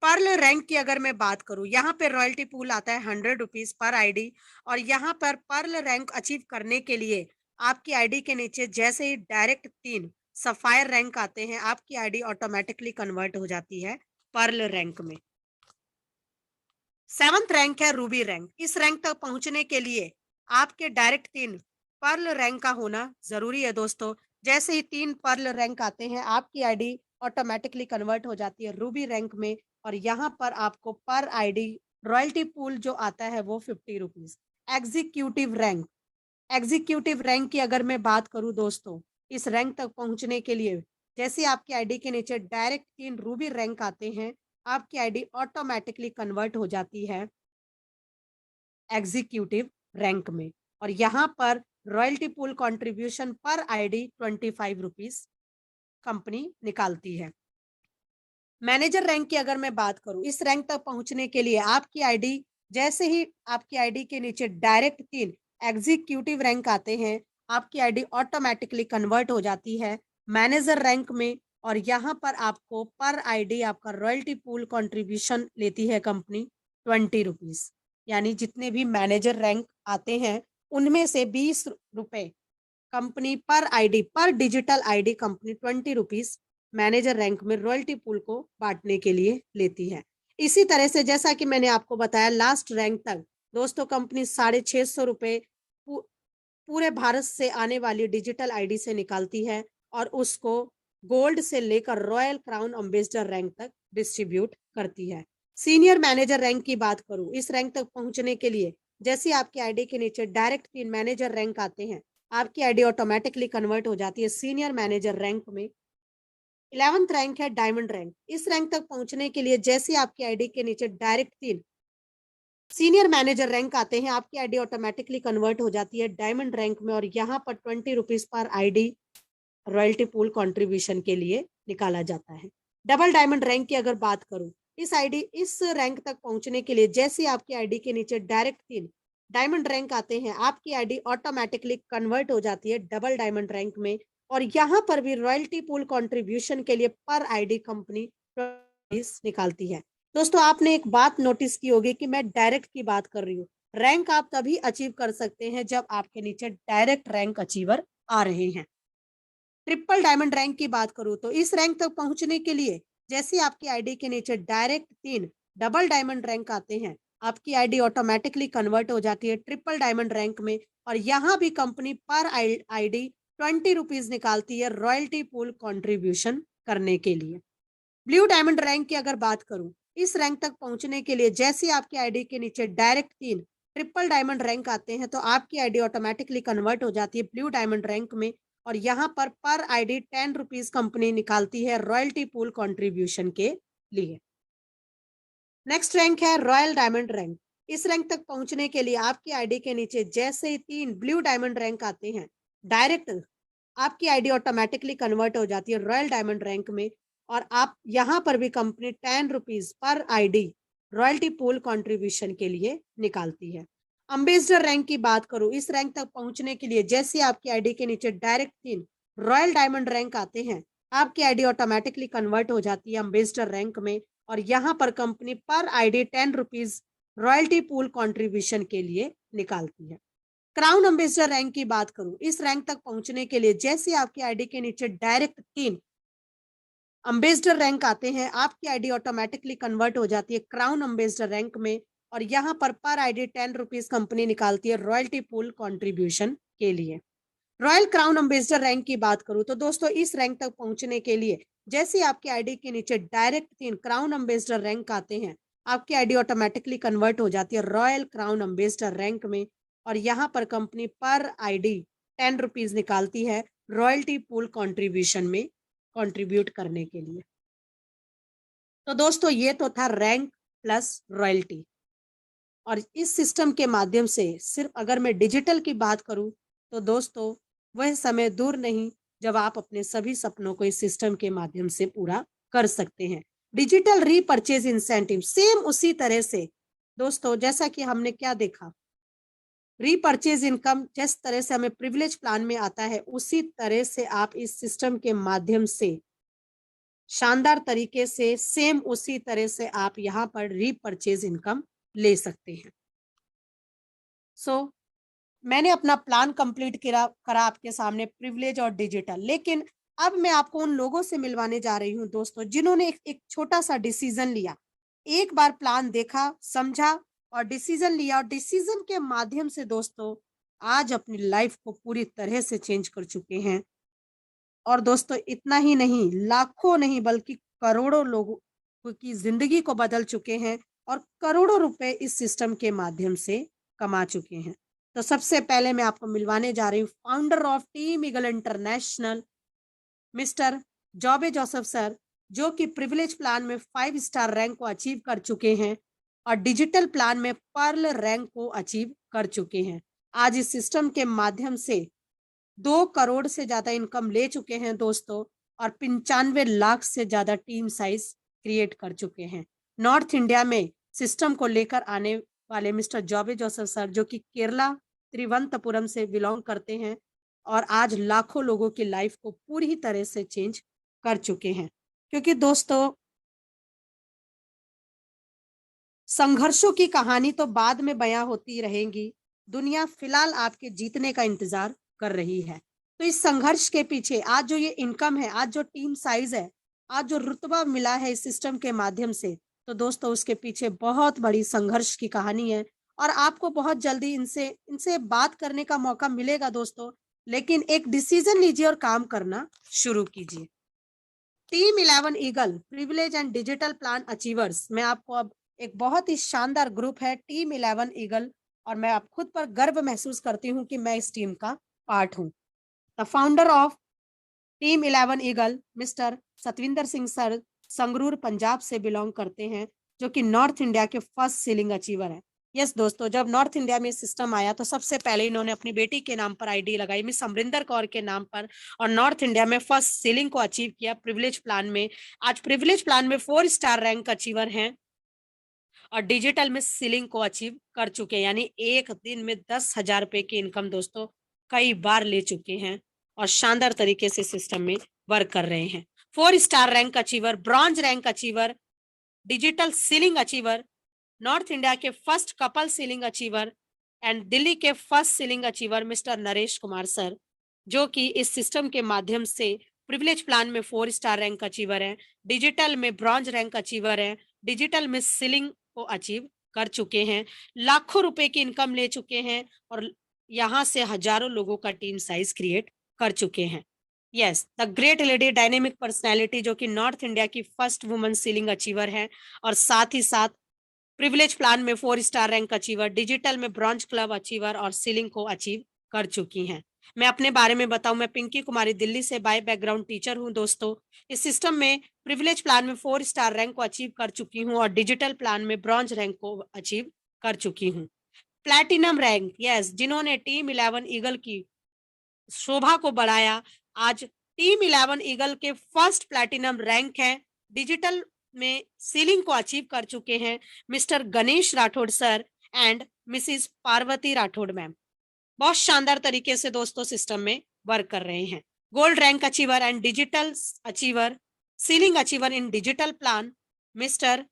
पर्ल रैंक की अगर मैं बात करूं, यहाँ पे रॉयल्टी पूल आता है 100 रुपीज पर आईडी, और यहाँ पर पर्ल रैंक अचीव करने के लिए आपकी आईडी के नीचे जैसे ही डायरेक्ट 3 सफायर रैंक आते हैं, आपकी आईडी ऑटोमेटिकली कन्वर्ट हो जाती है पर्ल रैंक में। 7th रैंक है रूबी रैंक। इस रैंक तक पहुंचने के लिए आपके डायरेक्ट 3 पर्ल रैंक का होना जरूरी है दोस्तों। जैसे ही 3 पर्ल रैंक आते हैं, आपकी आईडी ऑटोमेटिकली कन्वर्ट हो जाती है रूबी रैंक में, और यहाँ पर आपको पर आईडी रॉयल्टी पूल जो आता है वो 50 rupees. Executive rank. Executive rank की अगर मैं बात करूं दोस्तों, इस रैंक तक पहुंचने के लिए जैसे आपकी आईडी के नीचे डायरेक्ट 3 रूबी रैंक आते हैं, आपकी आईडी ऑटोमेटिकली कन्वर्ट हो जाती है एग्जीक्यूटिव रैंक में, और यहाँ पर रॉयल्टी पूल कंट्रीब्यूशन पर आईडी 25 रुपीज कंपनी निकालती है। मैनेजर रैंक की अगर मैं बात करूं, इस रैंक तक पहुंचने के लिए आपकी आईडी जैसे ही आपकी आईडी के नीचे डायरेक्ट 3 एग्जीक्यूटिव रैंक आते हैं, आपकी आईडी ऑटोमेटिकली कन्वर्ट हो जाती है मैनेजर रैंक में, और यहाँ पर आपको पर आईडी आपका रॉयल्टी पूल कंट्रीब्यूशन लेती है कंपनी 20 रुपीज। यानी जितने भी मैनेजर रैंक आते हैं उनमें से 20 रुपए कंपनी पर आईडी, पर digital ID company 20 rupees manager rank में रॉयल्टी पूल को बांटने के लिए लेती है। इसी तरह से जैसा कि मैंने आपको बताया, लास्ट रैंक तक दोस्तों कंपनी 650 रुपए पूरे भारत से आने वाली डिजिटल आईडी से निकालती है, और उसको गोल्ड से लेकर रॉयल क्राउन एम्बेसडर रैंक तक डिस्ट्रीब्यूट करती है। सीनियर मैनेजर रैंक की बात करूं, इस रैंक तक पहुंचने के लिए जैसे आपकी आईडी के नीचे डायरेक्ट 3 मैनेजर रैंक आते हैं, आपकी आईडी ऑटोमेटिकली कन्वर्ट हो जाती है सीनियर मैनेजर रैंक में। 11th रैंक है डायमंड रैंक। इस रैंक तक पहुंचने के लिए जैसे आपकी आईडी के नीचे डायरेक्ट 3 सीनियर मैनेजर रैंक आते हैं, आपकी आईडी ऑटोमेटिकली कन्वर्ट हो जाती है डायमंड रैंक में, और यहाँ पर 20 rupees per ID royalty pool contribution के लिए निकाला जाता है। डबल डायमंड रैंक की अगर बात करूं, इस रैंक तक पहुंचने के लिए जैसे आपकी आईडी के नीचे डायरेक्ट 3 डायमंड रैंक आते हैं, आपकी आईडी ऑटोमेटिकली कन्वर्ट हो जाती है डबल डायमंड रैंक में, और यहाँ पर भी रॉयल्टी पूल कंट्रीब्यूशन के लिए पर आईडी कंपनी निकालती है। दोस्तों, आपने एक बात नोटिस की होगी कि मैं डायरेक्ट की बात कर रही हूँ। रैंक आप तभी अचीव कर सकते हैं जब आपके नीचे डायरेक्ट रैंक अचीवर आ रहे हैं। ट्रिपल डायमंड रैंक की बात करूं तो इस रैंक तक पहुंचने के लिए जैसे आपकी आईडी के नीचे डायरेक्ट 3 डबल डायमंड रैंक आते हैं, आपकी आईडी ऑटोमेटिकली कन्वर्ट हो जाती है ट्रिपल डायमंड रैंक में, और यहाँ भी कंपनी पर आईडी 20 रुपीज निकालती है रॉयल्टी पूल कंट्रीब्यूशन करने के लिए। ब्लू डायमंड रैंक की अगर बात करूं, इस रैंक तक पहुंचने के लिए जैसे आपकी आईडी के नीचे डायरेक्ट 3 ट्रिपल डायमंड रैंक आते हैं, तो आपकी आईडी ऑटोमेटिकली कन्वर्ट हो जाती है ब्लू डायमंड रैंक में, और यहाँ पर आईडी 10 रुपीज कंपनी निकालती है रॉयल्टी पूल कंट्रीब्यूशन के लिए। नेक्स्ट रैंक है रॉयल डायमंड रैंक। इस रैंक तक पहुंचने के लिए आपकी आईडी के नीचे जैसे ही 3 ब्लू डायमंड रैंक आते हैं, डायरेक्ट आपकी आईडी ऑटोमेटिकली कन्वर्ट हो जाती है रॉयल डायमंड रैंक में, और आप यहाँ पर भी company 10 rupees per ID royalty pool contribution के लिए निकालती है। अम्बेसडर रैंक की बात करूं, इस रैंक तक पहुंचने के लिए जैसे आपकी आईडी के नीचे डायरेक्ट 3 रॉयल डायमंड रैंक आते हैं, आपकी आईडी ऑटोमेटिकली कन्वर्ट हो जाती है अम्बेसडर रैंक में, और यहाँ पर कंपनी पर ID 10 rupees royalty pool contribution के लिए निकालती है। क्राउन एम्बेसडर रैंक की बात करूं, इस रैंक तक पहुंचने के लिए जैसे आपकी आईडी के नीचे डायरेक्ट 3 अम्बेसडर रैंक आते हैं, आपकी आईडी ऑटोमेटिकली कन्वर्ट हो जाती है क्राउन अम्बेसडर रैंक में, और यहाँ पर आईडी 10 रुपीज कंपनी निकालती है रॉयल्टी पूल कंट्रीब्यूशन के लिए। रॉयल क्राउन अम्बेसडर रैंक की बात करूं तो दोस्तों इस रैंक तक पहुंचने के लिए जैसे आपकी आईडी के नीचे डायरेक्ट 3 क्राउन अम्बेसडर रैंक आते हैं, आपकी आईडी ऑटोमेटिकली कन्वर्ट हो जाती है रॉयल क्राउन अम्बेसडर रैंक में, और यहाँ पर कंपनी पर आईडी 10 रुपीज निकालती है रॉयल्टी पूल कंट्रीब्यूशन में कंट्रीब्यूट करने के लिए। तो दोस्तों ये तो था रैंक प्लस रॉयल्टी, और इस सिस्टम के माध्यम से सिर्फ अगर मैं डिजिटल की बात करूं तो दोस्तों वह समय दूर नहीं जब आप अपने सभी सपनों को इस सिस्टम के माध्यम से पूरा कर सकते हैं। डिजिटल रीपर्चेज इंसेंटिव सेम उसी तरह से दोस्तों, जैसा कि हमने क्या देखा, रीपर्चेज इनकम जिस तरह से हमें प्रिविलेज प्लान में आता है उसी तरह से आप इस सिस्टम के माध्यम से शानदार तरीके से सेम उसी तरह से आप यहाँ पर रीपर्चेज इनकम ले सकते हैं। सो मैंने अपना प्लान कंप्लीट करा आपके सामने प्रिविलेज और डिजिटल, लेकिन अब मैं आपको उन लोगों से मिलवाने जा रही हूं दोस्तों जिन्होंने एक छोटा सा डिसीजन लिया, एक बार प्लान देखा, समझा और डिसीजन लिया, और डिसीजन के माध्यम से दोस्तों आज अपनी लाइफ को पूरी तरह से चेंज कर चुके हैं। और दोस्तों इतना ही नहीं, लाखों नहीं बल्कि करोड़ों लोगों की जिंदगी को बदल चुके हैं और करोड़ों रुपए इस सिस्टम के माध्यम से कमा चुके हैं। तो सबसे पहले मैं आपको मिलवाने जा रही हूँ founder of Team Eagle International mister Joby Joseph sir, जो कि प्रिविलेज प्लान में 5 स्टार रैंक को अचीव कर चुके हैं और डिजिटल प्लान में पर्ल रैंक को अचीव कर चुके हैं। आज इस सिस्टम के माध्यम से 2 करोड़ से ज्यादा इनकम ले चुके हैं दोस्तों, और 95 लाख से ज्यादा टीम साइज क्रिएट कर चुके हैं। नॉर्थ इंडिया में सिस्टम को लेकर आने वाले मिस्टर जॉबे जोसेफ सर, जो कि केरला त्रिवंतपुरम से बिलोंग करते हैं और आज लाखों लोगों की लाइफ को पूरी तरह से चेंज कर चुके हैं। क्योंकि दोस्तों संघर्षों की कहानी तो बाद में बयां होती रहेंगी, दुनिया फिलहाल आपके जीतने का इंतजार कर रही है। तो इस संघर्ष के पीछे आज जो ये इनकम है, आज जो टीम साइज है, आज जो रुतबा मिला है इस सिस्टम के माध्यम से, तो दोस्तों उसके पीछे बहुत बड़ी संघर्ष की कहानी है और आपको बहुत जल्दी इनसे बात करने का मौका मिलेगा दोस्तों। लेकिन एक डिसीजन लीजिए और काम करना शुरू कीजिए। Team 11 eagle privilege and digital plan achievers में आपको अब एक बहुत ही शानदार ग्रुप है टीम 11 ईगल, और मैं आप खुद पर गर्व महसूस करती हूँ कि मैं इस टीम का पार्ट हूँ। The founder of team 11 eagle mister Satvinder Singh sir Sangrur Punjab से बिलोंग करते हैं, जो कि नॉर्थ इंडिया के फर्स्ट सीलिंग अचीवर है। यस दोस्तों, जब नॉर्थ इंडिया में सिस्टम आया तो सबसे पहले इन्होंने अपनी बेटी के नाम पर आईडी लगाई मिस अमरिंदर कौर के नाम पर, और नॉर्थ इंडिया में फर्स्ट सीलिंग को अचीव किया प्रिविलेज प्लान में। आज प्रिविलेज प्लान में 4 स्टार रैंक अचीवर हैं और डिजिटल में सीलिंग को अचीव कर चुके हैं, यानी एक दिन में 10,000 रुपए की इनकम दोस्तों कई बार ले चुके हैं और शानदार तरीके से सिस्टम में वर्क कर रहे हैं। 4 star rank achiever, bronze rank achiever, digital ceiling achiever, North India के first couple ceiling achiever and Delhi के first ceiling achiever mister Naresh Kumar sir, जो कि इस सिस्टम के माध्यम से प्रिविलेज प्लान में 4 स्टार रैंक अचीवर हैं, डिजिटल में ब्रॉन्ज रैंक अचीवर हैं, डिजिटल में सीलिंग को अचीव कर चुके हैं, लाखों रुपए की इनकम ले चुके हैं और यहाँ से हजारों लोगों का टीम साइज क्रिएट कर चुके हैं। Yes, the great lady dynamic personality, जो कि नॉर्थ इंडिया की फर्स्ट वुमेन सीलिंग अचीवर है और साथ ही साथ प्रिविलेज प्लान में 4 स्टार रैंक अचीवर, डिजिटल में ब्रॉन्ज क्लब अचीवर और सीलिंग को अचीव कर चुकी हैं। मैं अपने बारे में बताऊं, मैं पिंकी कुमारी दिल्ली से बाय बैकग्राउंड टीचर हूं दोस्तों। इस सिस्टम में प्रिविलेज प्लान में 4 स्टार रैंक को अचीव कर चुकी हूं और डिजिटल प्लान में ब्रॉन्ज रैंक को अचीव कर चुकी हूं। प्लैटिनम रैंक, यस, जिन्होंने टीम 11 ईगल की शोभा को बढ़ाया, आज टीम 11 ईगल के फर्स्ट प्लैटिनम रैंक है, डिजिटल में सीलिंग को अचीव कर चुके हैं mister Ganesh Rathore sir and Mrs Parvati Rathore ma'am. बहुत शानदार तरीके से दोस्तों सिस्टम में वर्क कर रहे हैं। Gold rank achiever and digital achiever, ceiling achiever in digital plan mister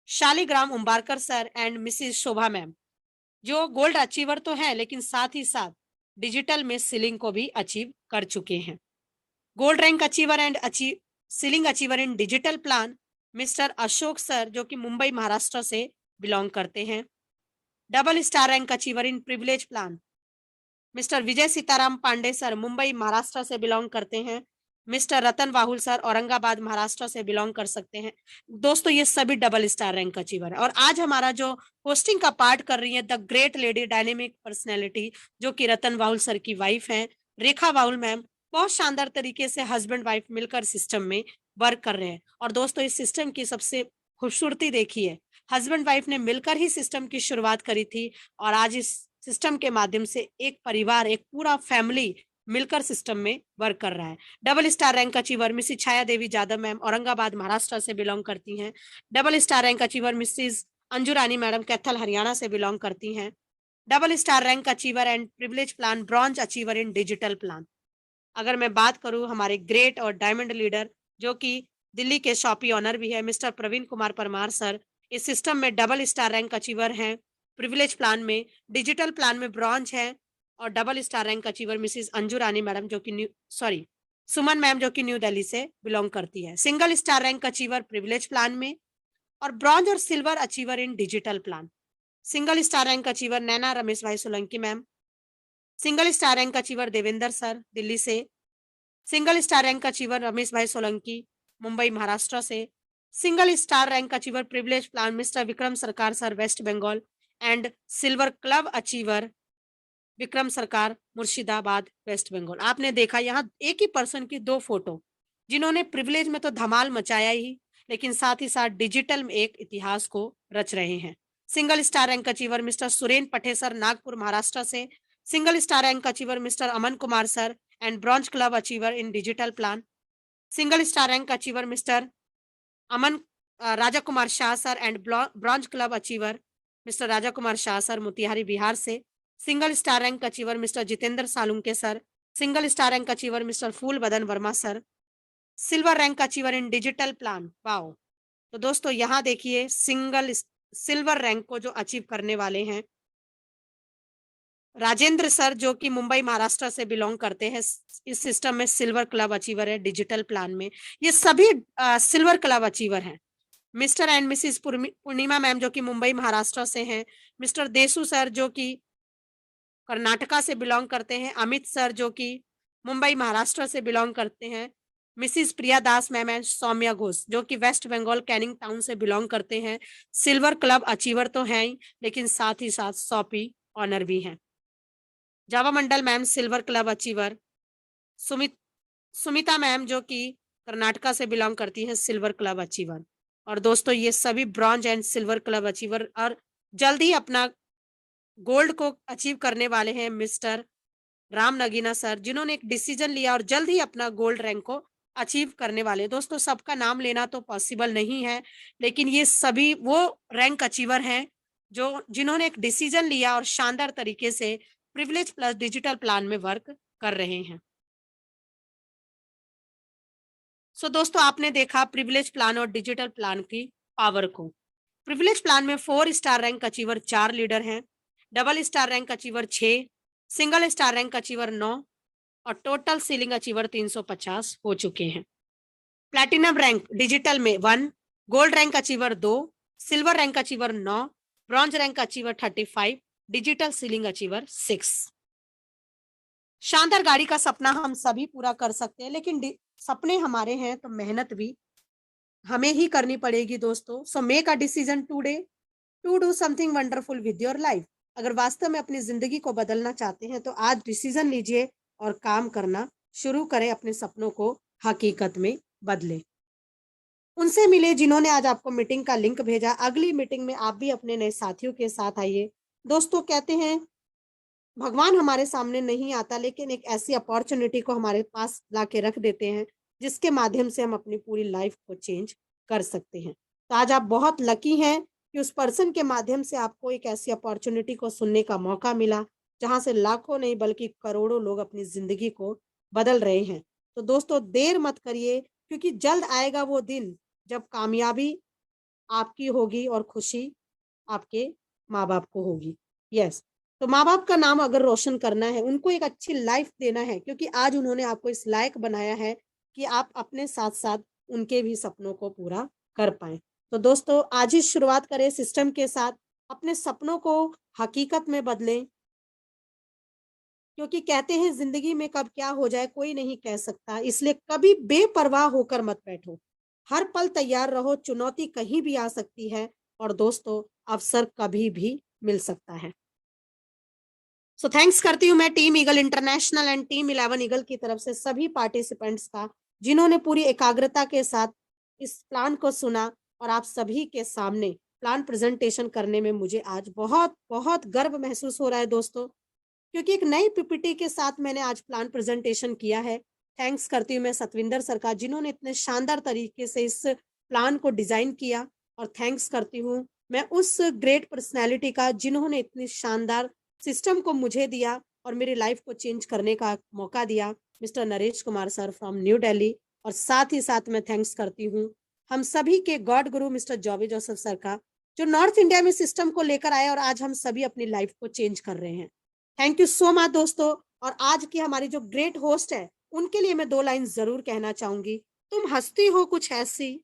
Shaligram Umbarkar sir and Mrs Shobha ma'am. जो गोल्ड अचीवर तो है लेकिन साथ ही साथ डिजिटल में सीलिंग को भी अचीव कर चुके हैं। Gold rank achiever and ceiling achiever in digital plan mister Ashok sir, जो कि मुंबई महाराष्ट्र से बिलोंग करते हैं। डबल स्टार रैंक अचीवर इन प्रिविलेज प्लान मिस्टर विजय सीताराम पांडे सर, मुंबई महाराष्ट्र से बिलोंग करते हैं। मिस्टर रतन वाहुल सर, औरंगाबाद महाराष्ट्र से बिलोंग कर सकते हैं। दोस्तों ये सभी डबल स्टार रैंक अचीवर है। और आज हमारा जो होस्टिंग का पार्ट कर रही है the great lady dynamic personality, जो कि रतन वाहुल सर की वाइफ है, रेखा वाहुल मैम, बहुत शानदार तरीके से हस्बैंड वाइफ मिलकर सिस्टम में वर्क कर रहे हैं। और दोस्तों इस सिस्टम की सबसे खूबसूरती देखिए, हस्बैंड वाइफ ने मिलकर ही सिस्टम की शुरुआत करी थी और आज इस सिस्टम के माध्यम से एक परिवार, एक पूरा फैमिली मिलकर सिस्टम में वर्क कर रहा है। Double star rank achiever Mrs Chhaya Devi Jadhav ma'am, Aurangabad Maharashtra से बिलोंग करती हैं। Double star rank achiever Mrs Anju Rani madam, Kaithal Haryana से बिलोंग करती हैं। Double star rank achiever and privilege plan bronze achiever in digital plan. अगर मैं बात करूं हमारे ग्रेट और डायमंड लीडर, जो कि दिल्ली के शॉपी ऑनर भी है, मिस्टर प्रवीण कुमार परमार सर, इस सिस्टम में डबल स्टार रैंक अचीवर हैं। प्रिविलेज प्लान में, डिजिटल प्लान में ब्रॉन्ज है। और double star rank achiever Mrs Anju Rani madam, जो कि सुमन मैम, जो कि न्यू दिल्ली से बिलोंग करती है। Single star rank achiever privilege plan में, और ब्रॉन्ज और silver achiever in digital plan. Single star rank achiever Naina Ramesh bhai Solanki ma'am. Single star rank achiever Devendra sir, Delhi से। Single star rank achiever Ramesh bhai Solanki, Mumbai Maharashtra से। Single star rank achiever privilege plan mister Vikram Sarkar sir, West Bengal. And silver club achiever Vikram Sarkar, Murshidabad, waste Bengal. आपने देखा यहाँ एक ही पर्सन की दो फोटो, जिन्होंने प्रिविलेज में तो धमाल मचाया ही, लेकिन साथ ही साथ डिजिटल में एक इतिहास को रच रहे हैं। Single star rank achiever mister Suren Patesar, Nagpur Maharashtra से। Single star rank achiever mister Aman Kumar sir and bronze club achiever in digital plan. Single star rank achiever mister Aman Raja Kumar Shah sir and bronze club achiever mister Raja Kumar Shah sir, Motihari Bihar से। Single star rank achiever mister Jitendra Salunke sir. Single star rank achiever mister Phool Badan Verma sir. Silver rank achiever in digital plan. Wow. तो दोस्तों यहाँ देखिए सिल्वर रैंक को जो अचीव करने वाले हैं राजेंद्र सर, जो कि मुंबई महाराष्ट्र से बिलोंग करते हैं। इस सिस्टम में सिल्वर क्लब अचीवर है डिजिटल प्लान में। ये सभी सिल्वर क्लब अचीवर हैं। Mister and Mrs Purnima ma'am, जो कि मुंबई महाराष्ट्र से हैं। मिस्टर देसू सर, जो कि कर्नाटका से बिलोंग करते हैं। अमित सर, जो कि मुंबई महाराष्ट्र से बिलोंग करते हैं। Mrs Priya Das ma'am and Saumya Ghosh, जो कि वेस्ट बंगाल कैनिंग टाउन से बिलोंग करते हैं। सिल्वर क्लब अचीवर तो हैं ही, लेकिन साथ ही साथ शॉपी ऑनर भी हैं। Java Mandal ma'am, silver club achiever. Sumita ma'am, जो कि कर्नाटका से बिलोंग करती हैं, सिल्वर क्लब अचीवर। और दोस्तों ये सभी bronze and silver club achiever और जल्द ही अपना गोल्ड को अचीव करने वाले हैं मिस्टर राम नगीना सर, जिन्होंने एक डिसीजन लिया और जल्द ही अपना गोल्ड रैंक को अचीव करने वाले। दोस्तों सबका नाम लेना तो पॉसिबल नहीं है, लेकिन ये सभी वो रैंक अचीवर हैं जो जिन्होंने एक डिसीजन लिया और शानदार तरीके से प्रिविलेज प्लस डिजिटल प्लान में वर्क कर रहे हैं। दोस्तों आपने देखा प्रिविलेज प्लान और डिजिटल प्लान की पावर को। प्रिविलेज प्लान में 4 स्टार रैंक अचीवर 4 लीडर हैं। Double star rank achiever 6, single star rank achiever 9 और टोटल सीलिंग अचीवर 350 हो चुके हैं। प्लैटिनम रैंक डिजिटल में 1, gold rank achiever 2, silver rank achiever 9, bronze rank achiever 35, digital ceiling achiever 6। शानदार गाड़ी का सपना हम सभी पूरा कर सकते हैं, लेकिन सपने हमारे हैं तो मेहनत भी हमें ही करनी पड़ेगी दोस्तों। So make a decision today to do something wonderful with your life. अगर वास्तव में अपनी जिंदगी को बदलना चाहते हैं तो आज डिसीजन लीजिए और काम करना शुरू करें, अपने सपनों को हकीकत में बदले। उनसे मिले जिन्होंने आज आपको मीटिंग का लिंक भेजा। अगली मीटिंग में आप भी अपने नए साथियों के साथ आइए। दोस्तों कहते हैं भगवान हमारे सामने नहीं आता, लेकिन एक ऐसी अपॉर्चुनिटी को हमारे पास लाके रख देते हैं जिसके माध्यम से हम अपनी पूरी लाइफ को चेंज कर सकते हैं। तो आज आप बहुत लकी हैं कि उस पर्सन के माध्यम से आपको एक ऐसी अपॉर्चुनिटी को सुनने का मौका मिला जहां से लाखों नहीं बल्कि करोड़ों लोग अपनी जिंदगी को बदल रहे हैं। तो दोस्तों देर मत करिए, क्योंकि जल्द आएगा वो दिन जब कामयाबी आपकी होगी और खुशी आपके माँ बाप को होगी। यस, तो माँ बाप का नाम अगर रोशन करना है, उनको एक अच्छी लाइफ देना है, क्योंकि आज उन्होंने आपको इस लायक बनाया है कि आप अपने साथ साथ उनके भी सपनों को पूरा कर पाए। तो दोस्तों, आज ही शुरुआत करें सिस्टम के साथ, अपने सपनों को हकीकत में बदलें, क्योंकि कहते हैं जिंदगी में कब क्या हो जाए कोई नहीं कह सकता, इसलिए कभी बेपरवाह होकर मत बैठो, हर पल तैयार रहो, चुनौती कहीं भी आ सकती है और दोस्तों अवसर कभी भी मिल सकता है। सो थैंक्स करती हूँ मैं team Eagle international and team 11 eagle की तरफ से सभी पार्टिसिपेंट्स का, जिन्होंने पूरी एकाग्रता के साथ इस प्लान को सुना और आप सभी के सामने प्लान प्रेजेंटेशन करने में मुझे आज बहुत बहुत गर्व महसूस हो रहा है दोस्तों, क्योंकि एक नई पीपीटी के साथ मैंने आज प्लान प्रेजेंटेशन किया है। थैंक्स करती हूँ मैं सतविंदर सर का, जिन्होंने इतने शानदार तरीके से इस प्लान को डिजाइन किया, और थैंक्स करती हूँ मैं उस ग्रेट पर्सनैलिटी का, जिन्होंने इतनी शानदार सिस्टम को मुझे दिया और मेरी लाइफ को चेंज करने का मौका दिया, mister Naresh Kumar sir from new Delhi. और साथ ही साथ मैं थैंक्स करती हूँ हम सभी के गॉड गुरु मिस्टर जॉबी जोसेफ सर का, जो नॉर्थ इंडिया में सिस्टम को लेकर आए और आज हम सभी अपनी लाइफ को चेंज कर रहे हैं। थैंक यू सो मच दोस्तों। और आज की हमारी जो ग्रेट होस्ट है, उनके लिए मैं 2 लाइन जरूर कहना चाहूंगी। तुम हंसती हो कुछ ऐसी,